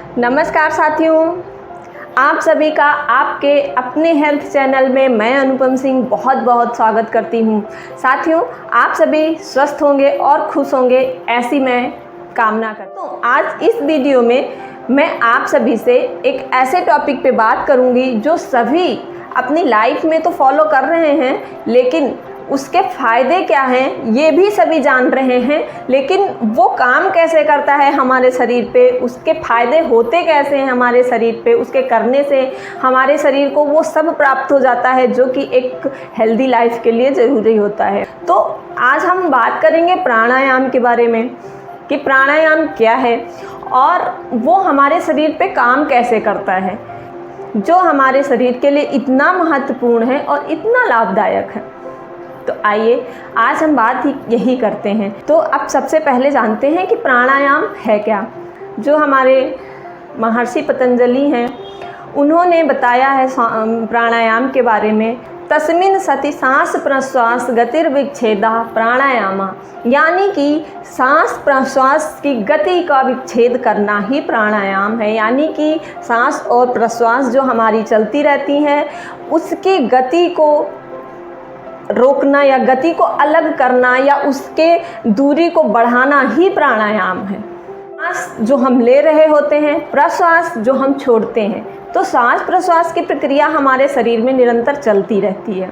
नमस्कार साथियों, आप सभी का आपके अपने हेल्थ चैनल में मैं अनुपम सिंह बहुत बहुत स्वागत करती हूँ। साथियों, आप सभी स्वस्थ होंगे और खुश होंगे, ऐसी मैं कामना करती हूँ। आज इस वीडियो में मैं आप सभी से एक ऐसे टॉपिक पे बात करूँगी जो सभी अपनी लाइफ में तो फॉलो कर रहे हैं, लेकिन उसके फ़ायदे क्या हैं ये भी सभी जान रहे हैं, लेकिन वो काम कैसे करता है हमारे शरीर पे, उसके फ़ायदे होते कैसे हैं हमारे शरीर पे, उसके करने से हमारे शरीर को वो सब प्राप्त हो जाता है जो कि एक हेल्दी लाइफ के लिए ज़रूरी होता है। तो आज हम बात करेंगे प्राणायाम के बारे में कि प्राणायाम क्या है और वो हमारे शरीर पे काम कैसे करता है, जो हमारे शरीर के लिए इतना महत्वपूर्ण है और इतना लाभदायक है। तो आइए आज हम बात यही करते हैं। तो अब सबसे पहले जानते हैं कि प्राणायाम है क्या। जो हमारे महर्षि पतंजलि हैं उन्होंने बताया है प्राणायाम के बारे में, तस्मिन् सति सांस प्रश्वास गतिर्विच्छेदा प्राणायामा, यानी कि सांस प्रश्वास की गति का विच्छेद करना ही प्राणायाम है। यानी कि सांस और प्रश्वास जो हमारी चलती रहती हैं उसकी गति को रोकना या गति को अलग करना या उसके दूरी को बढ़ाना ही प्राणायाम है। सांस जो हम ले रहे होते हैं, प्रश्वास जो हम छोड़ते हैं, तो सांस प्रश्वास की प्रक्रिया हमारे शरीर में निरंतर चलती रहती है।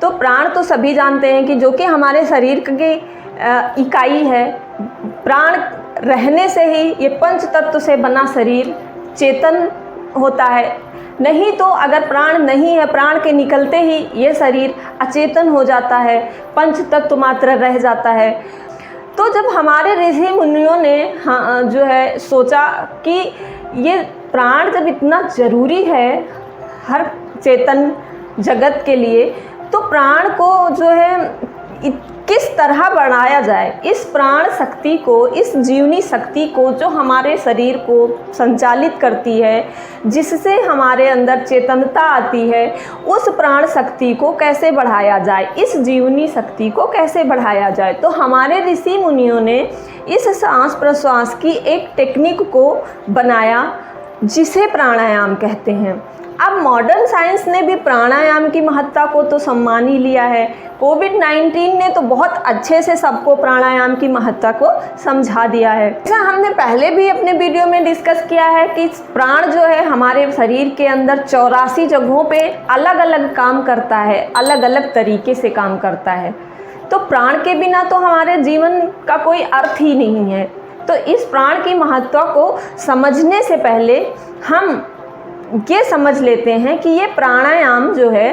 तो प्राण तो सभी जानते हैं कि जो कि हमारे शरीर की इकाई है। प्राण रहने से ही ये पंच तत्व से बना शरीर चेतन होता है, नहीं तो अगर प्राण नहीं है, प्राण के निकलते ही ये शरीर अचेतन हो जाता है, पंच तत्व मात्र रह जाता है। तो जब हमारे ऋषि मुनियों ने जो है सोचा कि ये प्राण जब इतना ज़रूरी है हर चेतन जगत के लिए, तो प्राण को जो है किस तरह बढ़ाया जाए, इस प्राण शक्ति को, इस जीवनी शक्ति को जो हमारे शरीर को संचालित करती है, जिससे हमारे अंदर चेतनता आती है, उस प्राण शक्ति को कैसे बढ़ाया जाए, इस जीवनी शक्ति को कैसे बढ़ाया जाए। तो हमारे ऋषि मुनियों ने इस सांस प्रश्वास की एक टेक्निक को बनाया जिसे प्राणायाम कहते हैं। अब मॉडर्न साइंस ने भी प्राणायाम की महत्ता को तो सम्मान ही लिया है। कोविड-19 ने तो बहुत अच्छे से सबको प्राणायाम की महत्ता को समझा दिया है। जैसा हमने पहले भी अपने वीडियो में डिस्कस किया है कि प्राण जो है हमारे शरीर के अंदर 84 जगहों पे अलग अलग काम करता है, अलग अलग तरीके से काम करता है। तो प्राण के बिना तो हमारे जीवन का कोई अर्थ ही नहीं है। तो इस प्राण की महत्ता को समझने से पहले हम ये समझ लेते हैं कि ये प्राणायाम जो है,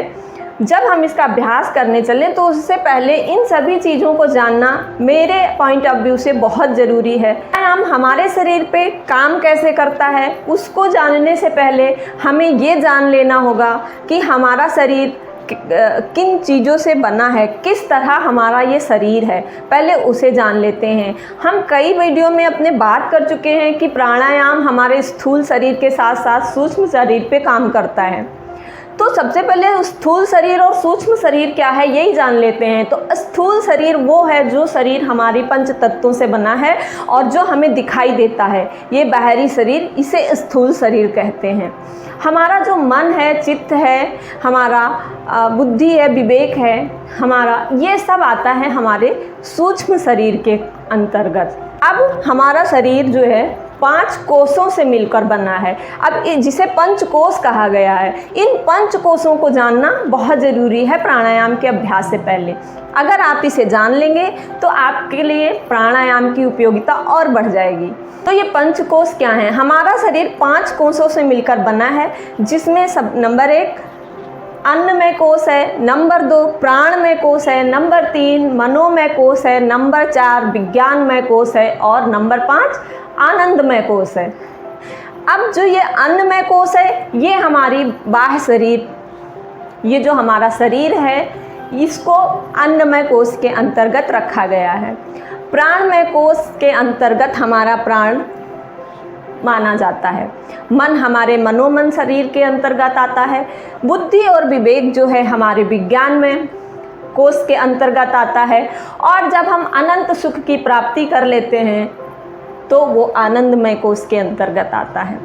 जब हम इसका अभ्यास करने चलें तो उससे पहले इन सभी चीज़ों को जानना मेरे पॉइंट ऑफ व्यू से बहुत ज़रूरी है। प्राणायाम हमारे शरीर पे काम कैसे करता है उसको जानने से पहले हमें ये जान लेना होगा कि हमारा शरीर किन चीज़ों से बना है, किस तरह हमारा ये शरीर है, पहले उसे जान लेते हैं। हम कई वीडियो में अपने बात कर चुके हैं कि प्राणायाम हमारे स्थूल शरीर के साथ साथ सूक्ष्म शरीर पे काम करता है। तो सबसे पहले स्थूल शरीर और सूक्ष्म शरीर क्या है यही जान लेते हैं। तो स्थूल शरीर वो है जो शरीर हमारी पंच तत्वों से बना है और जो हमें दिखाई देता है, ये बाहरी शरीर, इसे स्थूल शरीर कहते हैं। हमारा जो मन है, चित्त है, हमारा बुद्धि है, विवेक है हमारा, ये सब आता है हमारे सूक्ष्म शरीर के अंतर्गत। अब हमारा शरीर जो है 5 कोषों से मिलकर बना है। अब जिसे पंचकोश कहा गया है, इन 5 कोषों को जानना बहुत ज़रूरी है प्राणायाम के अभ्यास से पहले। अगर आप इसे जान लेंगे तो आपके लिए प्राणायाम की उपयोगिता और बढ़ जाएगी। तो ये पंचकोश क्या हैं? हमारा शरीर 5 कोषों से मिलकर बना है, जिसमें सब नंबर 1 अन्नमय कोश है, नंबर 2 प्राणमय कोश है, नंबर 3 मनोमय कोश है, नंबर 4 विज्ञानमय कोश है और नंबर 5 आनंदमय कोश है। अब जो ये अन्नमय कोश है ये हमारी बाह्य शरीर, ये जो हमारा शरीर है इसको अन्नमय कोश के अंतर्गत रखा गया है। प्राणमय कोश के अंतर्गत हमारा प्राण माना जाता है। मन हमारे मनोमन शरीर के अंतर्गत आता है। बुद्धि और विवेक जो है हमारे विज्ञानमय कोश के अंतर्गत आता है। और जब हम अनंत सुख की प्राप्ति कर लेते हैं तो वो आनंदमय कोष के अंतर्गत आता है।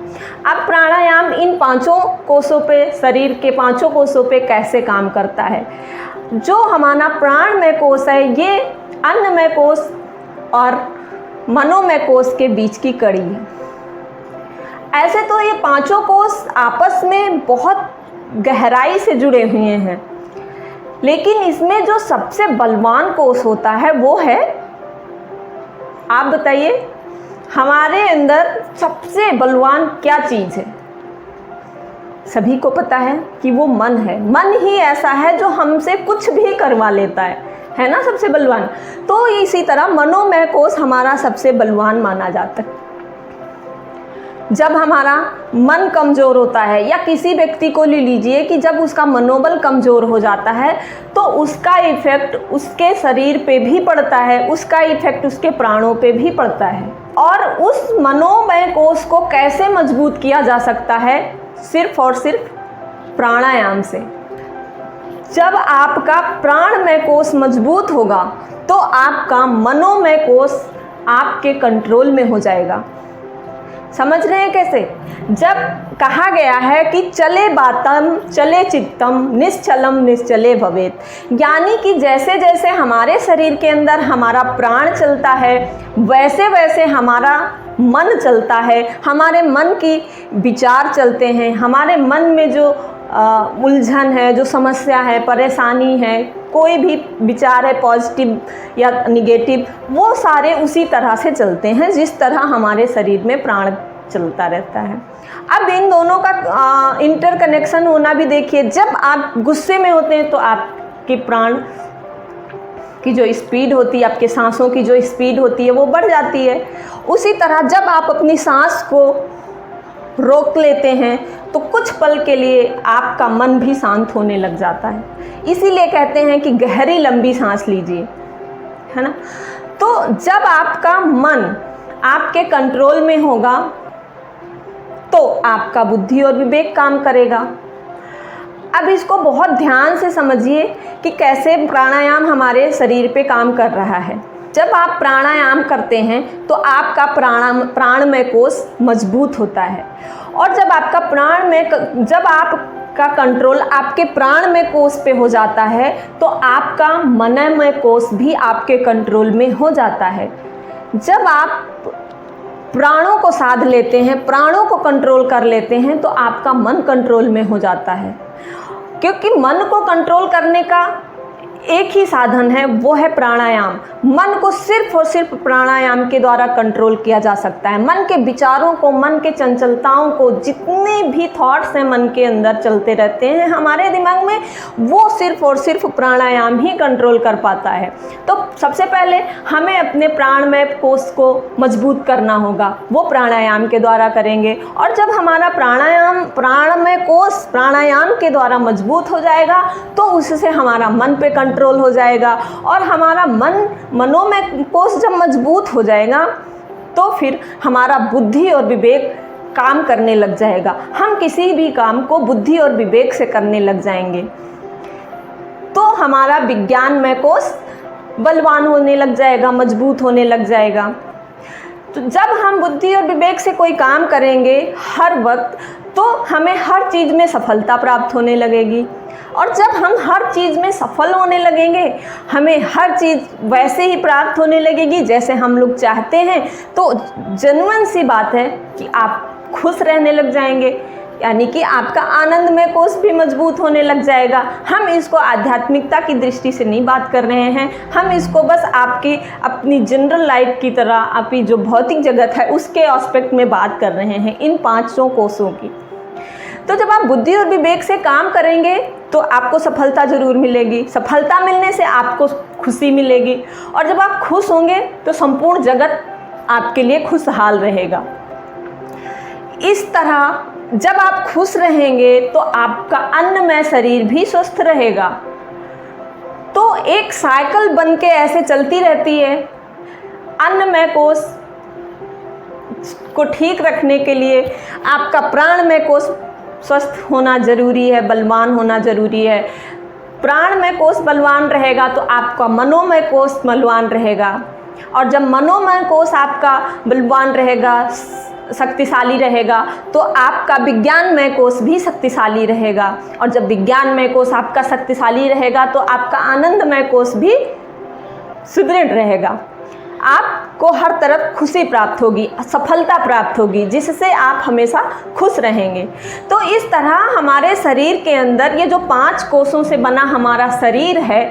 अब प्राणायाम इन पांचों कोषों पे, शरीर के पांचों कोषों पे कैसे काम करता है। जो हमारा प्राणमय कोष है ये अन्नमय कोष और मनोमय कोष के बीच की कड़ी है। ऐसे तो ये पांचों कोष आपस में बहुत गहराई से जुड़े हुए हैं, लेकिन इसमें जो सबसे बलवान कोष होता है वो है, आप बताइए हमारे अंदर सबसे बलवान क्या चीज़ है। सभी को पता है कि वो मन है। मन ही ऐसा है जो हमसे कुछ भी करवा लेता है ना, सबसे बलवान। तो इसी तरह मनोमय कोष हमारा सबसे बलवान माना जाता है। जब हमारा मन कमज़ोर होता है, या किसी व्यक्ति को ले लीजिए कि जब उसका मनोबल कमज़ोर हो जाता है तो उसका इफ़ेक्ट उसके शरीर पे भी पड़ता है, उसका इफ़ेक्ट उसके प्राणों पे भी पड़ता है। और उस मनोमय कोष को कैसे मजबूत किया जा सकता है? सिर्फ और सिर्फ प्राणायाम से। जब आपका प्राणमय कोष मजबूत होगा तो आपका मनोमय कोष आपके कंट्रोल में हो जाएगा। समझ रहे हैं कैसे? जब कहा गया है कि चले बातम चले चित्तम निश्चलम निश्चले भवेत, यानी कि जैसे जैसे हमारे शरीर के अंदर हमारा प्राण चलता है वैसे वैसे हमारा मन चलता है, हमारे मन की विचार चलते हैं, हमारे मन में जो उलझन है, जो समस्या है, परेशानी है, कोई भी विचार है पॉजिटिव या निगेटिव, वो सारे उसी तरह से चलते हैं जिस तरह हमारे शरीर में प्राण चलता रहता है। अब इन दोनों का इंटर कनेक्शन होना भी देखिए। जब आप गुस्से में होते हैं तो आपके प्राण की जो स्पीड होती है, आपके सांसों की जो स्पीड होती है वो बढ़ जाती है। उसी तरह जब आप अपनी सांस को रोक लेते हैं तो कुछ पल के लिए आपका मन भी शांत होने लग जाता है। इसीलिए कहते हैं कि गहरी लंबी सांस लीजिए, है ना। तो जब आपका मन आपके कंट्रोल में होगा तो आपका बुद्धि और विवेक काम करेगा। अब इसको बहुत ध्यान से समझिए कि कैसे प्राणायाम हमारे शरीर पे काम कर रहा है। जब आप प्राणायाम करते हैं तो आपका प्राणमय कोष मजबूत होता है, और जब आपका कंट्रोल आपके प्राणमय कोष पे हो जाता है तो आपका मनोमय कोष भी आपके कंट्रोल में हो जाता है। जब आप प्राणों को साध लेते हैं, प्राणों को कंट्रोल कर लेते हैं, तो आपका मन कंट्रोल में हो जाता है। क्योंकि मन को कंट्रोल करने का एक ही साधन है, वो है प्राणायाम। मन को सिर्फ और सिर्फ प्राणायाम के द्वारा कंट्रोल किया जा सकता है। मन के विचारों को, मन के चंचलताओं को, जितने भी थॉट्स हैं मन के अंदर चलते रहते हैं हमारे दिमाग में, वो सिर्फ और सिर्फ प्राणायाम ही कंट्रोल कर पाता है। तो सबसे पहले हमें अपने प्राणमय कोष को मजबूत करना होगा, वो प्राणायाम के द्वारा करेंगे। और जब हमारा प्राणमय कोष प्राणायाम के द्वारा मजबूत हो जाएगा तो उससे हमारा मन पे कंट्रोल हो जाएगा, और हमारा मनोमय कोष जब मजबूत हो जाएगा तो फिर हमारा बुद्धि और विवेक काम करने लग जाएगा। हम किसी भी काम को बुद्धि और विवेक से करने लग जाएंगे तो हमारा विज्ञानमय कोष बलवान होने लग जाएगा, मजबूत होने लग जाएगा। तो जब हम बुद्धि और विवेक से कोई काम करेंगे हर वक्त तो हमें हर चीज़ में सफलता प्राप्त होने लगेगी, और जब हम हर चीज़ में सफल होने लगेंगे हमें हर चीज़ वैसे ही प्राप्त होने लगेगी जैसे हम लोग चाहते हैं। तो जेन्युइन सी बात है कि आप खुश रहने लग जाएंगे, यानी कि आपका आनंदमय कोष भी मजबूत होने लग जाएगा। हम इसको आध्यात्मिकता की दृष्टि से नहीं बात कर रहे हैं, हम इसको बस आपकी अपनी जनरल लाइफ की तरह, आपकी जो भौतिक जगत है उसके एस्पेक्ट में बात कर रहे हैं, इन पांचों कोषों की। तो जब आप बुद्धि और विवेक से काम करेंगे तो आपको सफलता जरूर मिलेगी। सफलता मिलने से आपको खुशी मिलेगी, और जब आप खुश होंगे तो संपूर्ण जगत आपके लिए खुशहाल रहेगा। इस तरह जब आप खुश रहेंगे तो आपका अन्नमय शरीर भी स्वस्थ रहेगा। तो एक साइकिल बन के ऐसे चलती रहती है। अन्नमय कोष को ठीक रखने के लिए आपका प्राणमय कोष स्वस्थ होना जरूरी है, बलवान होना जरूरी है। प्राणमय कोष बलवान रहेगा तो आपका मनोमय कोष बलवान रहेगा, और जब मनोमय कोष आपका बलवान रहेगा, शक्तिशाली रहेगा, तो आपका विज्ञानमय कोष भी शक्तिशाली रहेगा। और जब विज्ञानमय कोष आपका शक्तिशाली रहेगा तो आपका आनंदमय कोष भी सुदृढ़ रहेगा। आपको हर तरफ खुशी प्राप्त होगी, सफलता प्राप्त होगी, जिससे आप हमेशा खुश रहेंगे। तो इस तरह हमारे शरीर के अंदर ये जो 5 कोषों से बना हमारा शरीर है,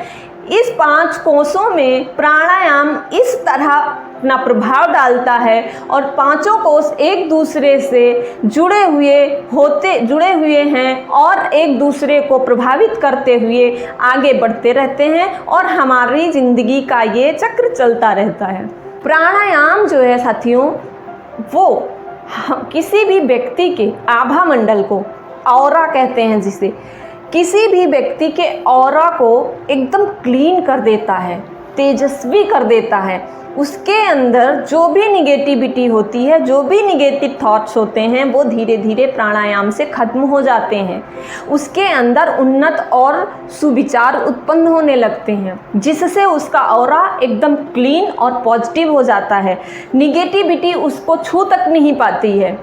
इस 5 कोषों में प्राणायाम इस तरह अपना प्रभाव डालता है और 5 कोष एक दूसरे से जुड़े हुए हैं और एक दूसरे को प्रभावित करते हुए आगे बढ़ते रहते हैं और हमारी ज़िंदगी का ये चक्र चलता रहता है। प्राणायाम जो है साथियों, वो किसी भी व्यक्ति के आभा मंडल को, ऑरा कहते हैं जिसे, किसी भी व्यक्ति के ऑरा को एकदम क्लीन कर देता है, तेजस्वी कर देता है। उसके अंदर जो भी निगेटिविटी होती है, जो भी निगेटिव थॉट्स होते हैं, वो धीरे धीरे प्राणायाम से खत्म हो जाते हैं। उसके अंदर उन्नत और सुविचार उत्पन्न होने लगते हैं, जिससे उसका ऑरा एकदम क्लीन और पॉजिटिव हो जाता है। निगेटिविटी उसको छू तक नहीं पाती है।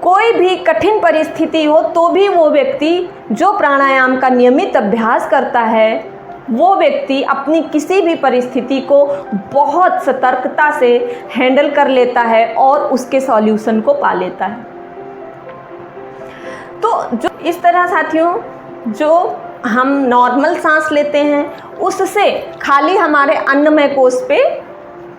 कोई भी कठिन परिस्थिति हो तो भी वो व्यक्ति जो प्राणायाम का नियमित अभ्यास करता है, वो व्यक्ति अपनी किसी भी परिस्थिति को बहुत सतर्कता से हैंडल कर लेता है और उसके सॉल्यूशन को पा लेता है। तो जो इस तरह साथियों, जो हम नॉर्मल सांस लेते हैं, उससे खाली हमारे अन्नमय कोष पे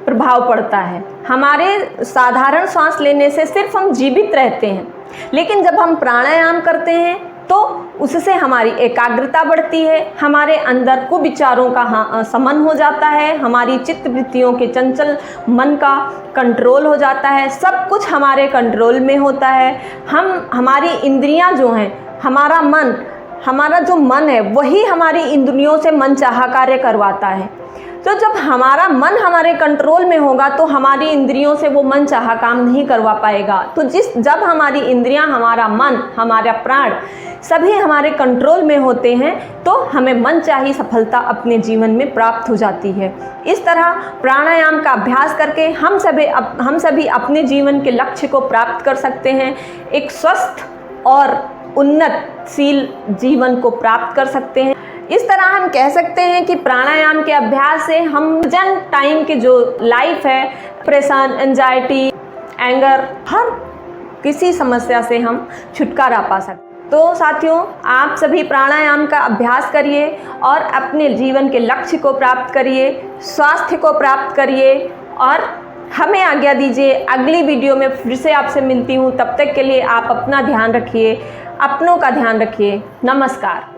प्रभाव पड़ता है। हमारे साधारण सांस लेने से सिर्फ हम जीवित रहते हैं, लेकिन जब हम प्राणायाम करते हैं तो उससे हमारी एकाग्रता बढ़ती है, हमारे अंदर कुविचारों का शमन हो जाता है, हमारी चित्त वृत्तियों के चंचल मन का कंट्रोल हो जाता है, सब कुछ हमारे कंट्रोल में होता है। हमारी इंद्रियां जो हैं, हमारा जो मन है, वही हमारी इंद्रियों से मनचाहा कार्य करवाता है। तो जब हमारा मन हमारे कंट्रोल में होगा तो हमारी इंद्रियों से वो मनचाहा काम नहीं करवा पाएगा। तो जब हमारी इंद्रियां, हमारा मन, हमारा प्राण सभी हमारे कंट्रोल में होते हैं, तो हमें मनचाही सफलता अपने जीवन में प्राप्त हो जाती है। इस तरह प्राणायाम का अभ्यास करके हम सभी अपने जीवन के लक्ष्य को प्राप्त कर सकते हैं, एक स्वस्थ और उन्नतशील जीवन को प्राप्त कर सकते हैं। इस तरह हम कह सकते हैं कि प्राणायाम के अभ्यास से हम टाइम के जो लाइफ है, प्रेशर, एंजाइटी, एंगर, हर किसी समस्या से हम छुटकारा पा सकते हैं। तो साथियों, आप सभी प्राणायाम का अभ्यास करिए और अपने जीवन के लक्ष्य को प्राप्त करिए, स्वास्थ्य को प्राप्त करिए और हमें आज्ञा दीजिए। अगली वीडियो में फिर से आपसे मिलती हूँ। तब तक के लिए आप अपना ध्यान रखिए, अपनों का ध्यान रखिए। नमस्कार।